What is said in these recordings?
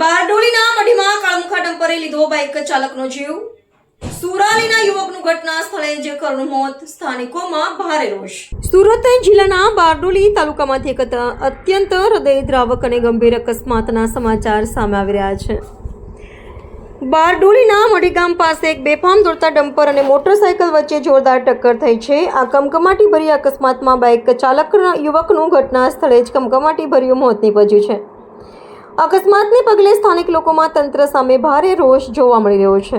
બારડોલીના મઢીમાં કાળમુખા ડમ્પરે લીધો બાઇક ચાલકનો જીવ. સુરાલીના યુવકનું ઘટના સ્થળે જ કરુણ મોત. સ્થાનિકોમાં ભારે રોષ. સુરત જિલ્લાના બારડોલી તાલુકામાંથી એક અત્યંત હૃદયદ્રાવક અને ગંભીર અકસ્માતના સમાચાર સામે આવી રહ્યા છે. બારડોલીના મઢી ગામ પાસે એક બેફામ દોડતા ડમ્પર અને મોટરસાયકલ વચ્ચે જોરદાર ટક્કર થઈ છે. આ કમકમાટીભરી અકસ્માતમાં બાઇક ચાલક યુવકનું ઘટના સ્થળે જ કમકમાટીભર્યું મોત નીપજ્યું છે. અકસ્માતને પગલે સ્થાનિક લોકોમાં તંત્ર સામે ભારે રોષ જોવા મળી રહ્યો છે.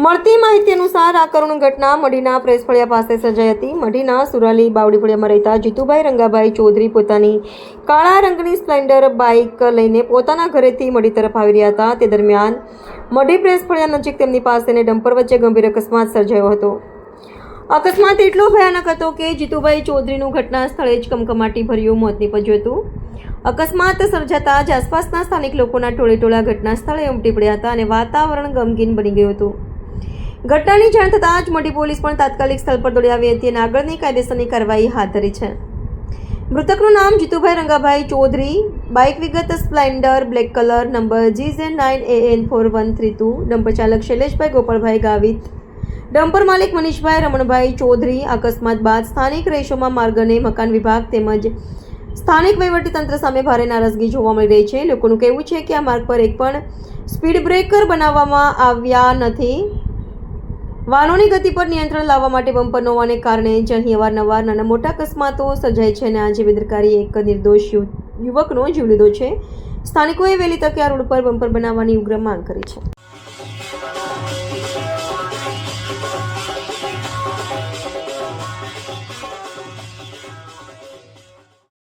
મળતી માહિતી અનુસાર આ કરુણ ઘટના મઢીના પ્રેસ ફળિયા પાસે સર્જાઈ હતી. મઢીના સુરાલી બાવડી ફળિયામાં રહેતા જીતુભાઈ રંગાભાઈ ચૌધરી પોતાની કાળા રંગની સ્પ્લેન્ડર બાઇક લઈને પોતાના ઘરેથી મઢી તરફ આવી રહ્યા હતા. તે દરમિયાન મઢી પ્રેસ ફળિયા નજીક તેમની પાસે ડમ્પર વચ્ચે ગંભીર અકસ્માત સર્જાયો હતો. અકસ્માત એટલો ભયાનક હતો કે જીતુભાઈ ચૌધરીનું ઘટના સ્થળે જ કમકમાટી ભર્યું મોત નીપજ્યું હતું. અકસ્માત સર્જાતા જ આસપાસના સ્થાનિક લોકોના ટોળેટોળા ઘટના સ્થળે ઉમટી પડ્યા હતા અને વાતાવરણ ગમગીન બની ગયું હતું. ઘટનાની જાણ થતાં જ મઢી પોલીસ પણ તાત્કાલિક સ્થળ પર દોડી આવી હતી અને આગળની કાયદેસરની કાર્યવાહી હાથ ધરી છે. મૃતકનું નામ જીતુભાઈ રંગાભાઈ ચૌધરી, બાઇક વિગત Splendor black colour, number GZ9AN4132, dumper ચાલક શૈલેષભાઈ ગોપાલભાઈ ગાવિત, ડમ્પર માલિક મનીષભાઈ રમણભાઈ ચૌધરી. અકસ્માત બાદ સ્થાનિક રહીશોમાં માર્ગ અને મકાન વિભાગ તેમજ સ્થાનિક વહીવટીતંત્ર સામે ભારે નારાજગી જોવા મળી રહી છે. લોકોનું કહેવું છે કે આ માર્ગ પર એક પણ સ્પીડ બ્રેકર બનાવવામાં આવ્યા નથી. વાહનોની ગતિ પર નિયંત્રણ લાવવા માટે બમ્પર ન હોવાને કારણે જ અહીં અવારનવાર નાના મોટા અકસ્માતો સર્જાય છે અને આજે બેદરકારી એક નિર્દોષ યુવકનો જીવ લીધો છે. સ્થાનિકોએ વહેલી તકે આ રોડ પર બમ્પર બનાવવાની ઉગ્ર માંગ કરી છે.